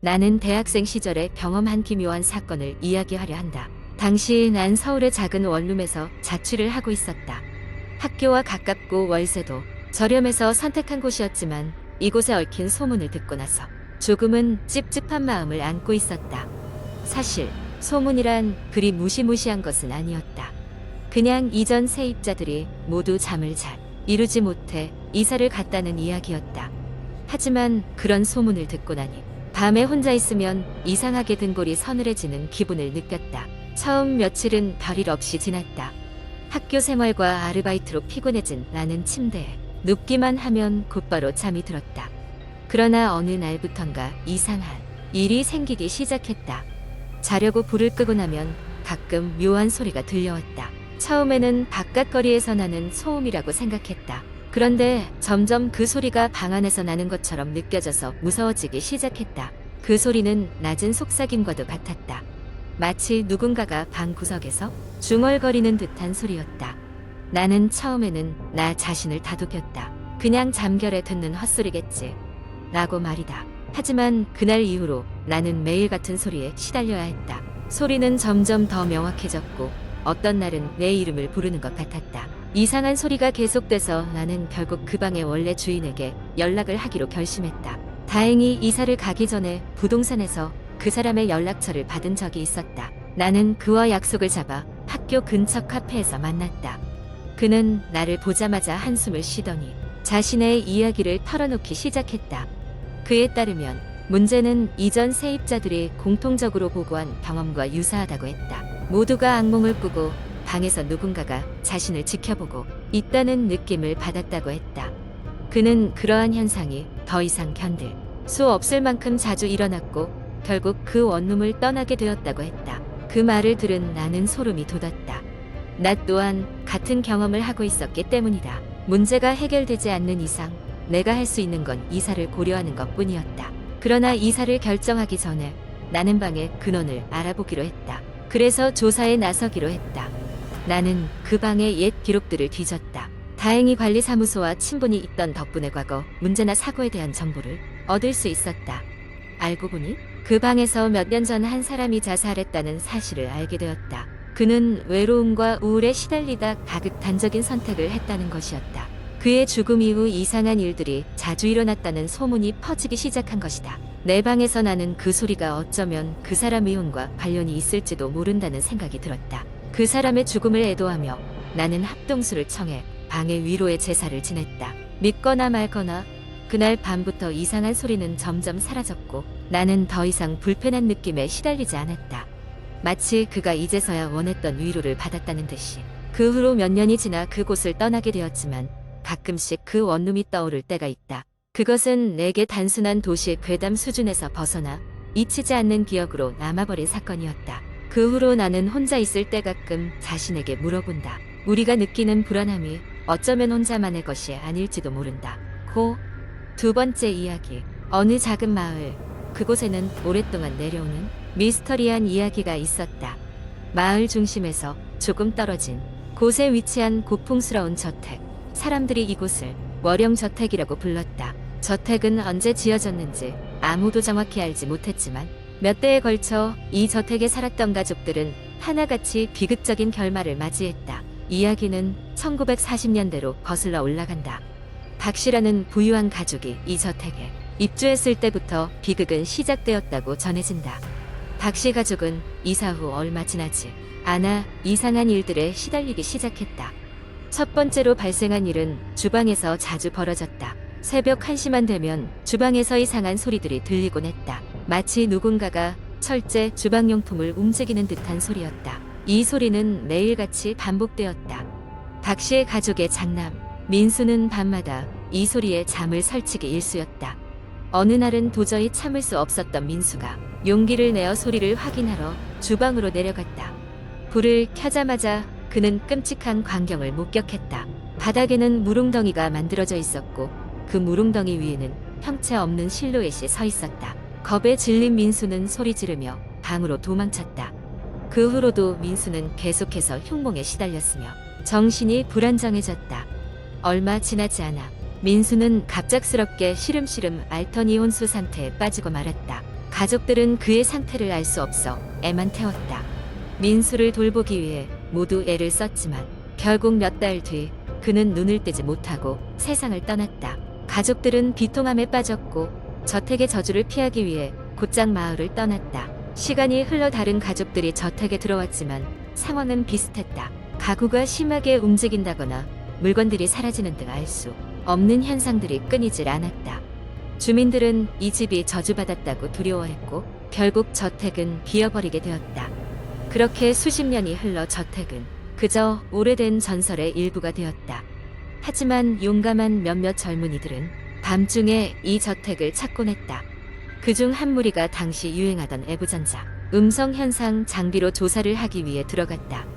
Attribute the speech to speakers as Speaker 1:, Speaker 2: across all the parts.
Speaker 1: 나는 대학생 시절에 경험한 기묘한 사건을 이야기하려 한다. 당시 난 서울의 작은 원룸에서 자취를 하고 있었다. 학교와 가깝고 월세도 저렴해서 선택한 곳이었지만 이곳에 얽힌 소문을 듣고 나서 조금은 찝찝한 마음을 안고 있었다. 사실 소문이란 그리 무시무시한 것은 아니었다. 그냥 이전 세입자들이 모두 잠을 잘 이루지 못해 이사를 갔다는 이야기였다. 하지만 그런 소문을 듣고 나니 밤에 혼자 있으면 이상하게 등골이 서늘해지는 기분을 느꼈다. 처음 며칠은 별일 없이 지났다. 학교 생활과 아르바이트로 피곤해진 나는 침대에 눕기만 하면 곧바로 잠이 들었다. 그러나 어느 날부턴가 이상한 일이 생기기 시작했다. 자려고 불을 끄고 나면 가끔 묘한 소리가 들려왔다. 처음에는 바깥 거리에서 나는 소음이라고 생각했다. 그런데 점점 그 소리가 방 안에서 나는 것처럼 느껴져서 무서워지기 시작했다. 그 소리는 낮은 속삭임과도 같았다. 마치 누군가가 방 구석에서 중얼거리는 듯한 소리였다. 나는 처음에는 나 자신을 다독였다. 그냥 잠결에 듣는 헛소리겠지 라고 말이다. 하지만 그날 이후로 나는 매일 같은 소리에 시달려야 했다. 소리는 점점 더 명확해졌고 어떤 날은 내 이름을 부르는 것 같았다. 이상한 소리가 계속돼서 나는 결국 그 방의 원래 주인에게 연락을 하기로 결심했다. 다행히 이사를 가기 전에 부동산에서 그 사람의 연락처를 받은 적이 있었다. 나는 그와 약속을 잡아 학교 근처 카페에서 만났다. 그는 나를 보자마자 한숨을 쉬더니 자신의 이야기를 털어놓기 시작했다. 그에 따르면 문제는 이전 세입자들이 공통적으로 보고한 경험과 유사하다고 했다. 모두가 악몽을 꾸고 방에서 누군가가 자신을 지켜보고 있다는 느낌을 받았다고 했다. 그는 그러한 현상이 더 이상 견딜 수 없을 만큼 자주 일어났고 결국 그 원룸을 떠나게 되었다고 했다. 그 말을 들은 나는 소름이 돋았다. 나 또한 같은 경험을 하고 있었기 때문이다. 문제가 해결되지 않는 이상 내가 할 수 있는 건 이사를 고려하는 것뿐이었다. 그러나 이사를 결정하기 전에 나는 방의 근원을 알아보기로 했다. 그래서 조사에 나서기로 했다. 나는 그 방의 옛 기록들을 뒤졌다. 다행히 관리사무소와 친분이 있던 덕분에 과거 문제나 사고에 대한 정보를 얻을 수 있었다. 알고 보니 그 방에서 몇 년 전 한 사람이 자살했다는 사실을 알게 되었다. 그는 외로움과 우울에 시달리다 가극단적인 선택을 했다는 것이었다. 그의 죽음 이후 이상한 일들이 자주 일어났다는 소문이 퍼지기 시작한 것이다. 내 방에서 나는 그 소리가 어쩌면 그 사람의 혼과 관련이 있을지도 모른다는 생각이 들었다. 그 사람의 죽음을 애도하며 나는 합동수를 청해 방의 위로의 제사를 지냈다. 믿거나 말거나 그날 밤부터 이상한 소리는 점점 사라졌고 나는 더 이상 불편한 느낌에 시달리지 않았다. 마치 그가 이제서야 원했던 위로를 받았다는 듯이. 그 후로 몇 년이 지나 그곳을 떠나게 되었지만 가끔씩 그 원룸이 떠오를 때가 있다. 그것은 내게 단순한 도시 괴담 수준에서 벗어나 잊히지 않는 기억으로 남아버린 사건이었다. 그 후로 나는 혼자 있을 때 가끔 자신에게 물어본다. 우리가 느끼는 불안함이 어쩌면 혼자만의 것이 아닐지도 모른다. 두 번째 이야기. 어느 작은 마을. 그곳에는 오랫동안 내려오는 미스터리한 이야기가 있었다. 마을 중심에서 조금 떨어진 곳에 위치한 고풍스러운 저택. 사람들이 이곳을 월영저택이라고 불렀다. 저택은 언제 지어졌는지 아무도 정확히 알지 못했지만 몇 대에 걸쳐 이 저택에 살았던 가족들은 하나같이 비극적인 결말을 맞이했다. 이야기는 1940년대로 거슬러 올라간다. 박 씨라는 부유한 가족이 이 저택에 입주했을 때부터 비극은 시작되었다고 전해진다. 박 씨 가족은 이사 후 얼마 지나지 않아 이상한 일들에 시달리기 시작했다. 첫 번째로 발생한 일은 주방에서 자주 벌어졌다. 새벽 1시만 되면 주방에서 이상한 소리들이 들리곤 했다. 마치 누군가가 철제 주방용품을 움직이는 듯한 소리였다. 이 소리는 매일같이 반복되었다. 박 씨의 가족의 장남 민수는 밤마다 이 소리에 잠을 설치기 일쑤였다. 어느 날은 도저히 참을 수 없었던 민수가 용기를 내어 소리를 확인하러 주방으로 내려갔다. 불을 켜자마자 그는 끔찍한 광경을 목격했다. 바닥에는 물웅덩이가 만들어져 있었고 그 물웅덩이 위에는 형체 없는 실루엣이 서 있었다. 겁에 질린 민수는 소리 지르며 방으로 도망쳤다. 그 후로도 민수는 계속해서 흉몽에 시달렸으며 정신이 불안정해졌다. 얼마 지나지 않아 민수는 갑작스럽게 시름시름 알턴 이혼수 상태에 빠지고 말았다. 가족들은 그의 상태를 알 수 없어 애만 태웠다. 민수를 돌보기 위해 모두 애를 썼지만 결국 몇 달 뒤 그는 눈을 뜨지 못하고 세상을 떠났다. 가족들은 비통함에 빠졌고 저택의 저주를 피하기 위해 곧장 마을을 떠났다. 시간이 흘러 다른 가족들이 저택에 들어왔지만 상황은 비슷했다. 가구가 심하게 움직인다거나 물건들이 사라지는 등 알 수 없는 현상들이 끊이질 않았다. 주민들은 이 집이 저주받았다고 두려워했고 결국 저택은 비어버리게 되었다. 그렇게 수십 년이 흘러 저택은 그저 오래된 전설의 일부가 되었다. 하지만 용감한 몇몇 젊은이들은 밤중에 이 저택을 찾곤 했다. 그중 한 무리가 당시 유행하던 애부전자, 음성현상 장비로 조사를 하기 위해 들어갔다.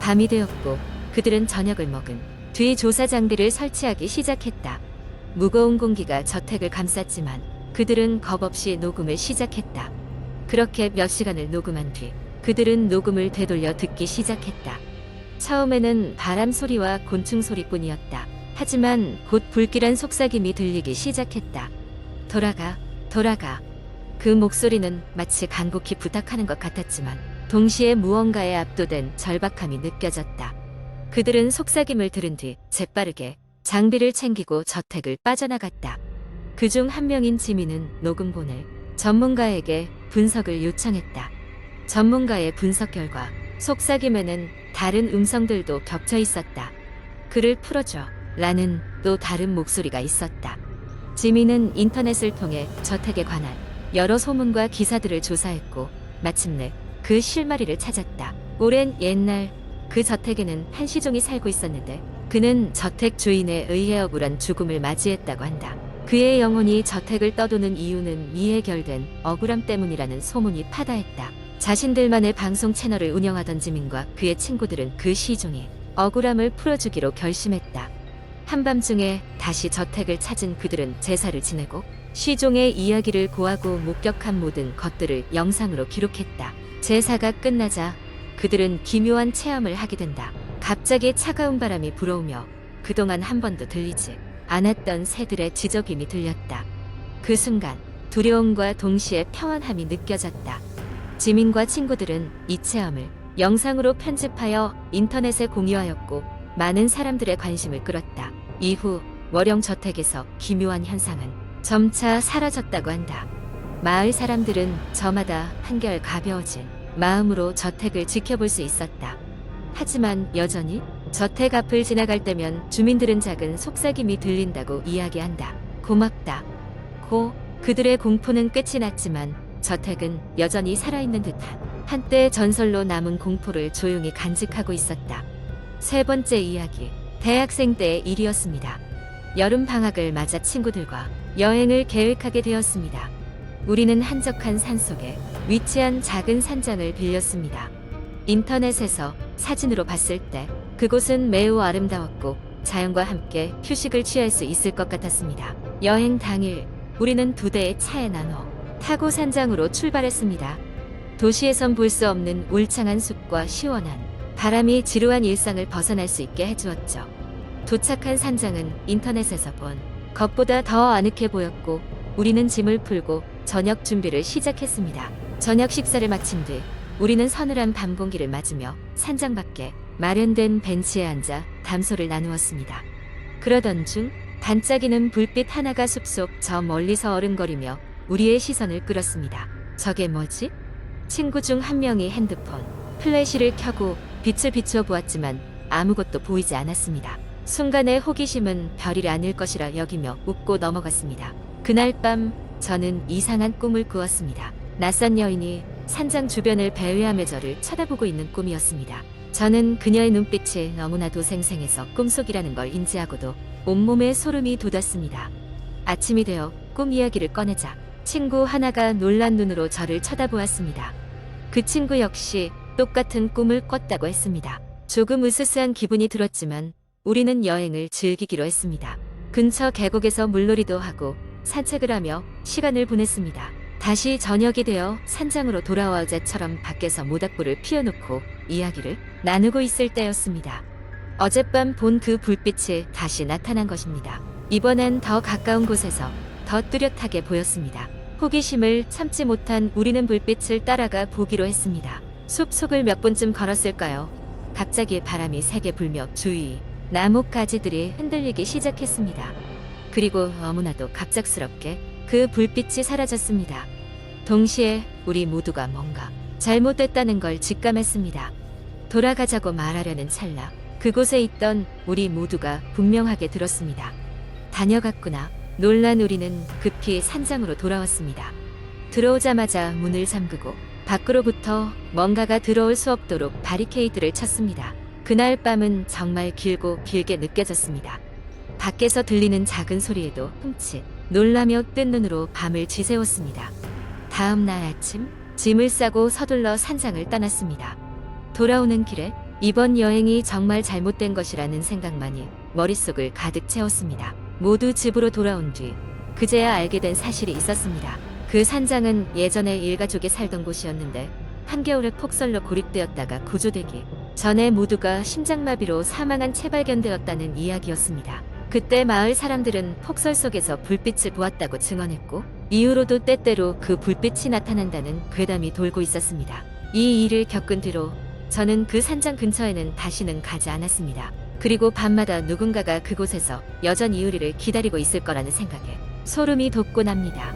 Speaker 1: 밤이 되었고 그들은 저녁을 먹은 뒤 조사 장비를 설치하기 시작했다. 무거운 공기가 저택을 감쌌지만 그들은 겁없이 녹음을 시작했다. 그렇게 몇 시간을 녹음한 뒤 그들은 녹음을 되돌려 듣기 시작했다. 처음에는 바람 소리와 곤충 소리뿐이었다. 하지만 곧 불길한 속삭임이 들리기 시작했다. 돌아가, 돌아가. 그 목소리는 마치 간곡히 부탁하는 것 같았지만 동시에 무언가에 압도된 절박함이 느껴졌다. 그들은 속삭임을 들은 뒤 재빠르게 장비를 챙기고 저택을 빠져나갔다. 그중 한 명인 지민은 녹음본을 전문가에게 분석을 요청했다. 전문가의 분석 결과 속삭임에는 다른 음성들도 겹쳐 있었다. 그를 풀어줘 라는 또 다른 목소리가 있었다. 지민은 인터넷을 통해 저택에 관한 여러 소문과 기사들을 조사했고 마침내 그 실마리를 찾았다. 오랜 옛날 그 저택에는 한 시종이 살고 있었는데 그는 저택 주인에 의해 억울한 죽음을 맞이했다고 한다. 그의 영혼이 저택을 떠도는 이유는 미해결된 억울함 때문이라는 소문이 파다했다. 자신들만의 방송 채널을 운영하던 지민과 그의 친구들은 그 시종이 억울함을 풀어주기로 결심했다. 한밤중에 다시 저택을 찾은 그들은 제사를 지내고 시종의 이야기를 고하고 목격한 모든 것들을 영상으로 기록했다. 제사가 끝나자 그들은 기묘한 체험을 하게 된다. 갑자기 차가운 바람이 불어오며 그동안 한 번도 들리지 않았던 새들의 지저귀이 들렸다. 그 순간 두려움과 동시에 평안함이 느껴졌다. 지민과 친구들은 이 체험을 영상으로 편집하여 인터넷에 공유하였고 많은 사람들의 관심을 끌었다. 이후 월영 저택에서 기묘한 현상은 점차 사라졌다고 한다. 마을 사람들은 저마다 한결 가벼워진 마음으로 저택을 지켜볼 수 있었다. 하지만 여전히 저택 앞을 지나갈 때면 주민들은 작은 속삭임이 들린다고 이야기한다. 고맙다. 그들의 공포는 끝이 났지만 저택은 여전히 살아있는 듯한 한때 전설로 남은 공포를 조용히 간직하고 있었다. 세 번째 이야기, 대학생 때의 일이었습니다. 여름 방학을 맞아 친구들과 여행을 계획하게 되었습니다. 우리는 한적한 산속에 위치한 작은 산장을 빌렸습니다. 인터넷에서 사진으로 봤을 때 그곳은 매우 아름다웠고 자연과 함께 휴식을 취할 수 있을 것 같았습니다. 여행 당일 우리는 2대의 차에 나눠 타고 산장으로 출발했습니다. 도시에선 볼 수 없는 울창한 숲과 시원한 바람이 지루한 일상을 벗어날 수 있게 해주었죠. 도착한 산장은 인터넷에서 본 것보다 더 아늑해 보였고 우리는 짐을 풀고 저녁 준비를 시작했습니다. 저녁 식사를 마친 뒤 우리는 서늘한 밤 공기를 맞으며 산장 밖에 마련된 벤치에 앉아 담소를 나누었습니다. 그러던 중 반짝이는 불빛 하나가 숲속 저 멀리서 어른거리며 우리의 시선을 끌었습니다. 저게 뭐지? 친구 중 한 명이 핸드폰 플래시를 켜고 빛을 비추어 보았지만 아무것도 보이지 않았습니다. 순간의 호기심은 별일 아닐 것이라 여기며 웃고 넘어갔습니다. 그날 밤 저는 이상한 꿈을 꾸었습니다. 낯선 여인이 산장 주변을 배회하며 저를 쳐다보고 있는 꿈이었습니다. 저는 그녀의 눈빛이 너무나도 생생해서 꿈속이라는 걸 인지하고도 온몸에 소름이 돋았습니다. 아침이 되어 꿈 이야기를 꺼내자 친구 하나가 놀란 눈으로 저를 쳐다보았습니다. 그 친구 역시 똑같은 꿈을 꿨다고 했습니다. 조금 으스스한 기분이 들었지만 우리는 여행을 즐기기로 했습니다. 근처 계곡에서 물놀이도 하고 산책을 하며 시간을 보냈습니다. 다시 저녁이 되어 산장으로 돌아와 어제처럼 밖에서 모닥불을 피워놓고 이야기를 나누고 있을 때였습니다. 어젯밤 본 그 불빛이 다시 나타난 것입니다. 이번엔 더 가까운 곳에서 더 뚜렷하게 보였습니다. 호기심을 참지 못한 우리는 불빛을 따라가 보기로 했습니다. 숲 속을 몇 분쯤 걸었을까요? 갑자기 바람이 세게 불며 주위 나뭇가지들이 흔들리기 시작했습니다. 그리고 너무나도 갑작스럽게 그 불빛이 사라졌습니다. 동시에 우리 모두가 뭔가 잘못됐다는 걸 직감했습니다. 돌아가자고 말하려는 찰나 그곳에 있던 우리 모두가 분명하게 들었습니다. 다녀갔구나. 놀란 우리는 급히 산장으로 돌아왔습니다. 들어오자마자 문을 잠그고 밖으로부터 뭔가가 들어올 수 없도록 바리케이드를 쳤습니다. 그날 밤은 정말 길고 길게 느껴졌습니다. 밖에서 들리는 작은 소리에도 흠칫 놀라며 뜬 눈으로 밤을 지새웠습니다. 다음 날 아침 짐을 싸고 서둘러 산장을 떠났습니다. 돌아오는 길에 이번 여행이 정말 잘못된 것이라는 생각만이 머릿속을 가득 채웠습니다. 모두 집으로 돌아온 뒤 그제야 알게 된 사실이 있었습니다. 그 산장은 예전에 일가족이 살던 곳이었는데 한겨울에 폭설로 고립되었다가 구조되기 전에 모두가 심장마비로 사망한 채 발견되었다는 이야기였습니다. 그때 마을 사람들은 폭설 속에서 불빛을 보았다고 증언했고 이후로도 때때로 그 불빛이 나타난다는 괴담이 돌고 있었습니다. 이 일을 겪은 뒤로 저는 그 산장 근처에는 다시는 가지 않았습니다. 그리고 밤마다 누군가가 그곳에서 여전히 우리를 기다리고 있을 거라는 생각에 소름이 돋곤 합니다.